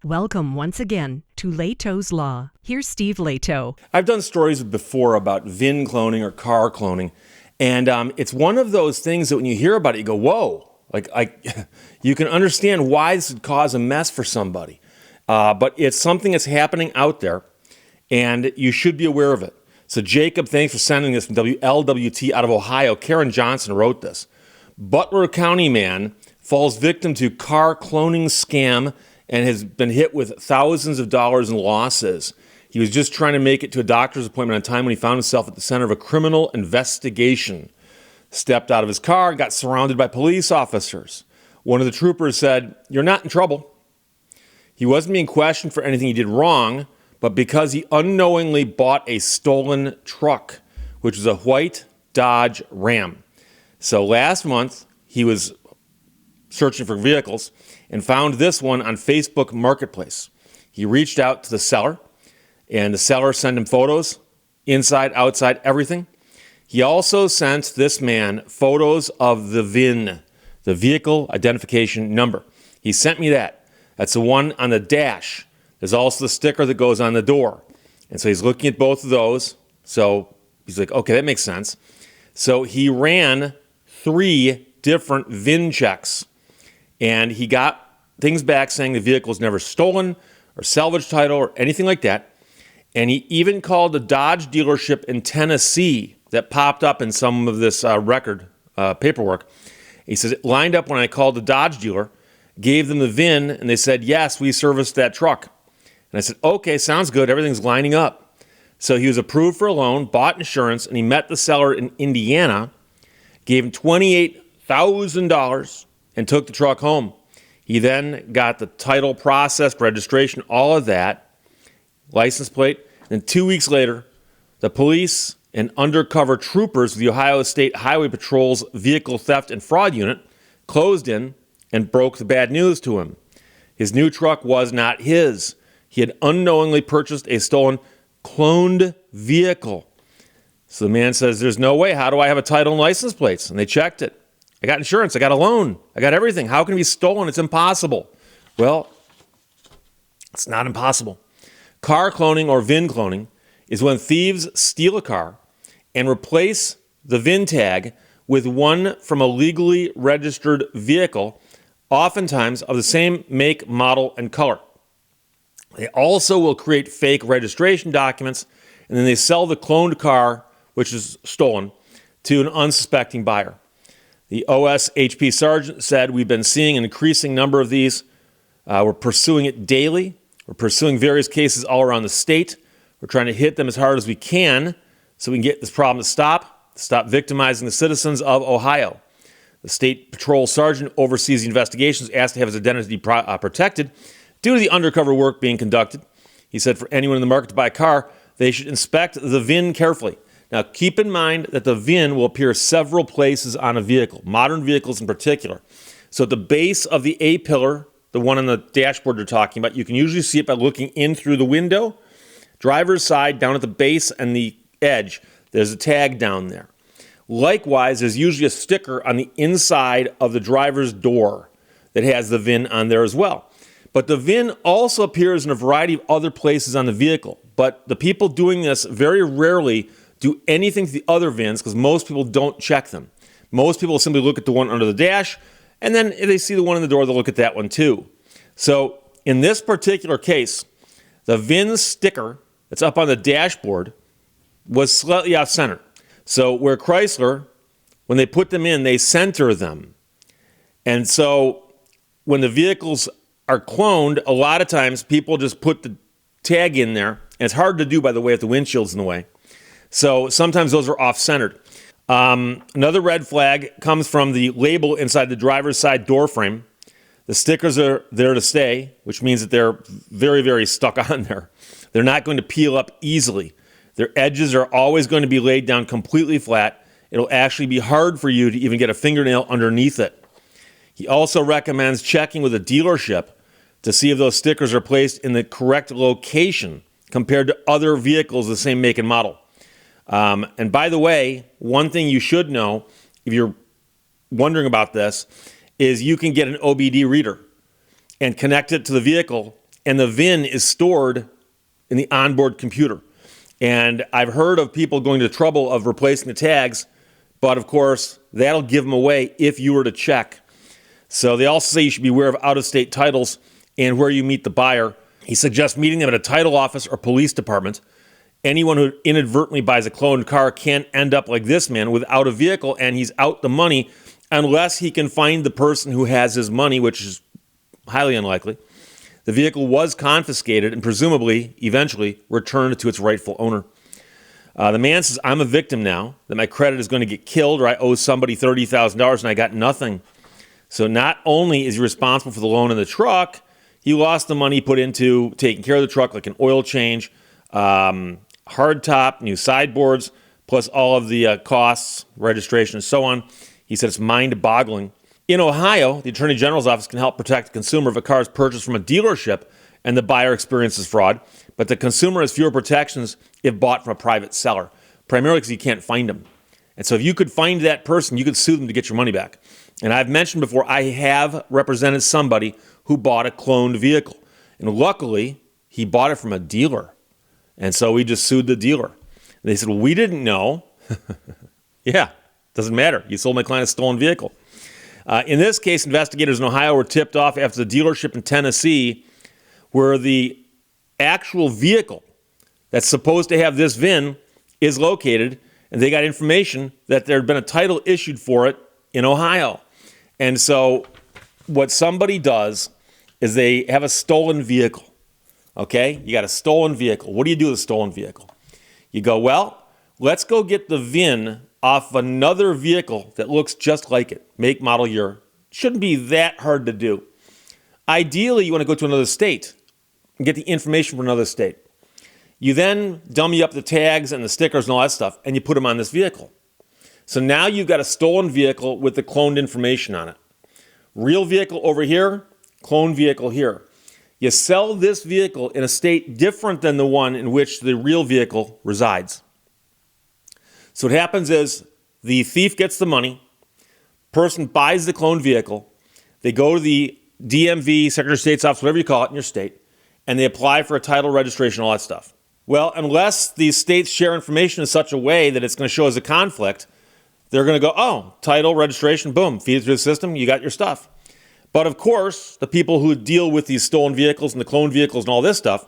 Welcome once again to Lehto's Law. Here's Steve Lehto. I've done stories before about VIN cloning or car cloning, and it's one of those things that when you hear about it, you go, whoa. You can understand why this would cause a mess for somebody. But it's something that's happening out there, and you should be aware of it. So Jacob, thanks for sending this from WLWT out of Ohio. Karen Johnson wrote this. Butler County man falls victim to car cloning scam and has been hit with thousands of dollars in losses. He was just trying to make it to a doctor's appointment on time when he found himself at the center of a criminal investigation. Stepped out of his car, got surrounded by police officers. One of the troopers said, "You're not in trouble." He wasn't being questioned for anything he did wrong, but because he unknowingly bought a stolen truck, which was a white Dodge Ram. So last month, he was searching for vehicles and found this one on Facebook Marketplace. He reached out to the seller, and the seller sent him photos, inside, outside, everything. He also sent this man photos of the VIN, the vehicle identification number. He sent me that. That's the one on the dash. There's also the sticker that goes on the door. And so he's looking at both of those. So he's like, okay, that makes sense. So he ran 3 different VIN checks. And he got things back saying the vehicle was never stolen or salvage title or anything like that. And he even called a Dodge dealership in Tennessee that popped up in some of this record paperwork. He says, it lined up when I called the Dodge dealer, gave them the VIN, and they said, yes, we serviced that truck. And I said, okay, sounds good. Everything's lining up. So he was approved for a loan, bought insurance, and he met the seller in Indiana, gave him $28,000, and took the truck home. He then got the title processed, registration, all of that, license plate. And 2 weeks later, the police and undercover troopers of the Ohio State Highway Patrol's Vehicle Theft and Fraud Unit closed in and broke the bad news to him. His new truck was not his. He had unknowingly purchased a stolen, cloned vehicle. So the man says, there's no way. How do I have a title and license plates? And they checked it. I got insurance. I got a loan. I got everything. How can it be stolen? It's impossible. Well, it's not impossible. Car cloning or VIN cloning is when thieves steal a car and replace the VIN tag with one from a legally registered vehicle, oftentimes of the same make, model, and color. They also will create fake registration documents, and then they sell the cloned car, which is stolen, to an unsuspecting buyer. The OSHP sergeant said, we've been seeing an increasing number of these. We're pursuing it daily. We're pursuing various cases all around the state. We're trying to hit them as hard as we can so we can get this problem to stop victimizing the citizens of Ohio. The state patrol sergeant oversees the investigations, asked to have his identity protected due to the undercover work being conducted. He said for anyone in the market to buy a car, they should inspect the VIN carefully. Now, keep in mind that the VIN will appear several places on a vehicle, modern vehicles in particular. So at the base of the A-pillar, the one on the dashboard you're talking about, you can usually see it by looking in through the window. Driver's side, down at the base and the edge, there's a tag down there. Likewise, there's usually a sticker on the inside of the driver's door that has the VIN on there as well. But the VIN also appears in a variety of other places on the vehicle. But the people doing this very rarely do anything to the other VINs because most people don't check them. Most people simply look at the one under the dash, and then if they see the one in the door, they'll look at that one too. So in this particular case, the VIN sticker that's up on the dashboard was slightly off-center. So where Chrysler, when they put them in, they center them. And so when the vehicles are cloned, a lot of times people just put the tag in there, and it's hard to do, by the way, if the windshield's in the way. So sometimes those are off-centered. Another red flag comes from the label inside the driver's side door frame. The stickers are there to stay, which means that they're very, very stuck on there. They're not going to peel up easily. Their edges are always going to be laid down completely flat. It'll actually be hard for you to even get a fingernail underneath it. He also recommends checking with a dealership to see if those stickers are placed in the correct location compared to other vehicles of the same make and model. And by the way, one thing you should know, if you're wondering about this, is you can get an OBD reader and connect it to the vehicle and the VIN is stored in the onboard computer. And I've heard of people going to the trouble of replacing the tags, but of course, that'll give them away if you were to check. So they also say you should be aware of out-of-state titles and where you meet the buyer. He suggests meeting them at a title office or police department. Anyone who inadvertently buys a cloned car can't end up like this man without a vehicle, and he's out the money unless he can find the person who has his money, which is highly unlikely. The vehicle was confiscated and presumably, eventually, returned to its rightful owner. The man says, I'm a victim now, that my credit is going to get killed, or I owe somebody $30,000 and I got nothing. So not only is he responsible for the loan in the truck, he lost the money he put into taking care of the truck, like an oil change, hardtop, new sideboards, plus all of the costs, registration, and so on. He said it's mind-boggling. In Ohio, the Attorney General's office can help protect the consumer if a car is purchased from a dealership and the buyer experiences fraud, but the consumer has fewer protections if bought from a private seller, primarily because you can't find them. And so if you could find that person, you could sue them to get your money back. And I've mentioned before, I have represented somebody who bought a cloned vehicle. And luckily, he bought it from a dealer. And so we just sued the dealer. And they said, well, we didn't know. Yeah, doesn't matter. You sold my client a stolen vehicle. In this case, investigators in Ohio were tipped off after the dealership in Tennessee, where the actual vehicle that's supposed to have this VIN is located, and they got information that there had been a title issued for it in Ohio. And so what somebody does is they have a stolen vehicle, okay? You got a stolen vehicle. What do you do with a stolen vehicle? You go, well, let's go get the VIN off another vehicle that looks just like it, make, model, year. Shouldn't be that hard to do. Ideally, you want to go to another state and get the information from another state. You then dummy up the tags and the stickers and all that stuff, and you put them on this vehicle. So now you've got a stolen vehicle with the cloned information on it. Real vehicle over here, cloned vehicle here. You sell this vehicle in a state different than the one in which the real vehicle resides. So what happens is the thief gets the money, person buys the cloned vehicle, they go to the DMV, Secretary of State's office, whatever you call it in your state, and they apply for a title, registration, all that stuff. Well, unless these states share information in such a way that it's going to show as a conflict, they're going to go, oh, title, registration, boom, feed it through the system, you got your stuff. But of course, the people who deal with these stolen vehicles and the cloned vehicles and all this stuff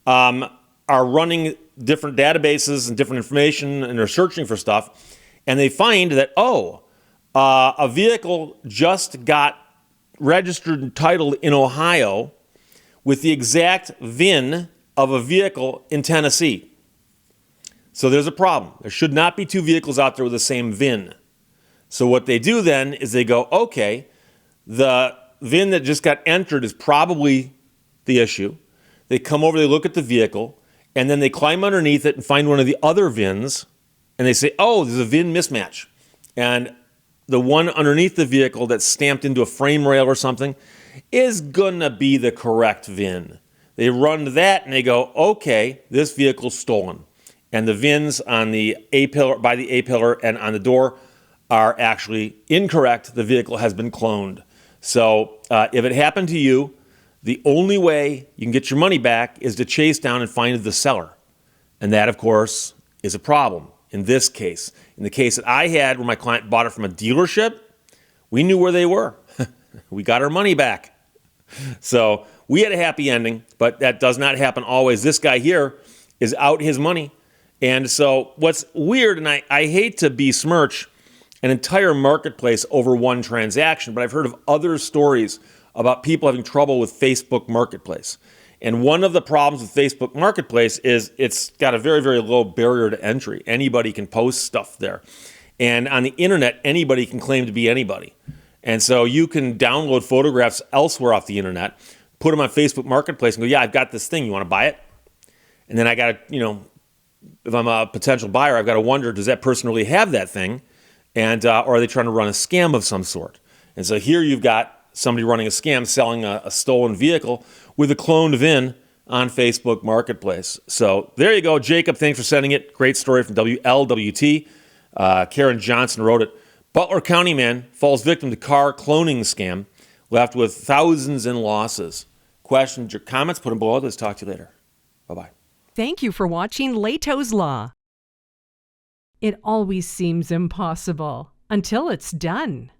are running different databases and different information, and they're searching for stuff, and they find that, a vehicle just got registered and titled in Ohio with the exact VIN of a vehicle in Tennessee. So there's a problem. There should not be two vehicles out there with the same VIN. So what they do then is they go, okay, the VIN that just got entered is probably the issue. They come over, they look at the vehicle, and then they climb underneath it and find one of the other VINs, and they say, oh, there's a VIN mismatch. And the one underneath the vehicle that's stamped into a frame rail or something is gonna be the correct VIN. They run that and they go, okay, this vehicle's stolen. And the VINs on the A-pillar, by the A-pillar and on the door are actually incorrect. The vehicle has been cloned. So if it happened to you, the only way you can get your money back is to chase down and find the seller. And that, of course, is a problem in this case. In the case that I had where my client bought it from a dealership, we knew where they were. We got our money back. So we had a happy ending, but that does not happen always. This guy here is out his money. And so what's weird, and I hate to besmirch an entire marketplace over one transaction, but I've heard of other stories about people having trouble with Facebook Marketplace. And one of the problems with Facebook Marketplace is it's got a very, very low barrier to entry. Anybody can post stuff there. And on the internet, anybody can claim to be anybody. And so you can download photographs elsewhere off the internet, put them on Facebook Marketplace and go, yeah, I've got this thing. You want to buy it? And then I got to, if I'm a potential buyer, I've got to wonder, does that person really have that thing? And or are they trying to run a scam of some sort? And so here you've got somebody running a scam selling a stolen vehicle with a cloned VIN on Facebook Marketplace. So there you go. Jacob, thanks for sending it. Great story from WLWT. Karen Johnson wrote it. Butler County man falls victim to car cloning scam, left with thousands in losses. questions, your comments, put them below. Let's talk to you later. Bye-bye. Thank you for watching Lehto's Law. It always seems impossible until it's done.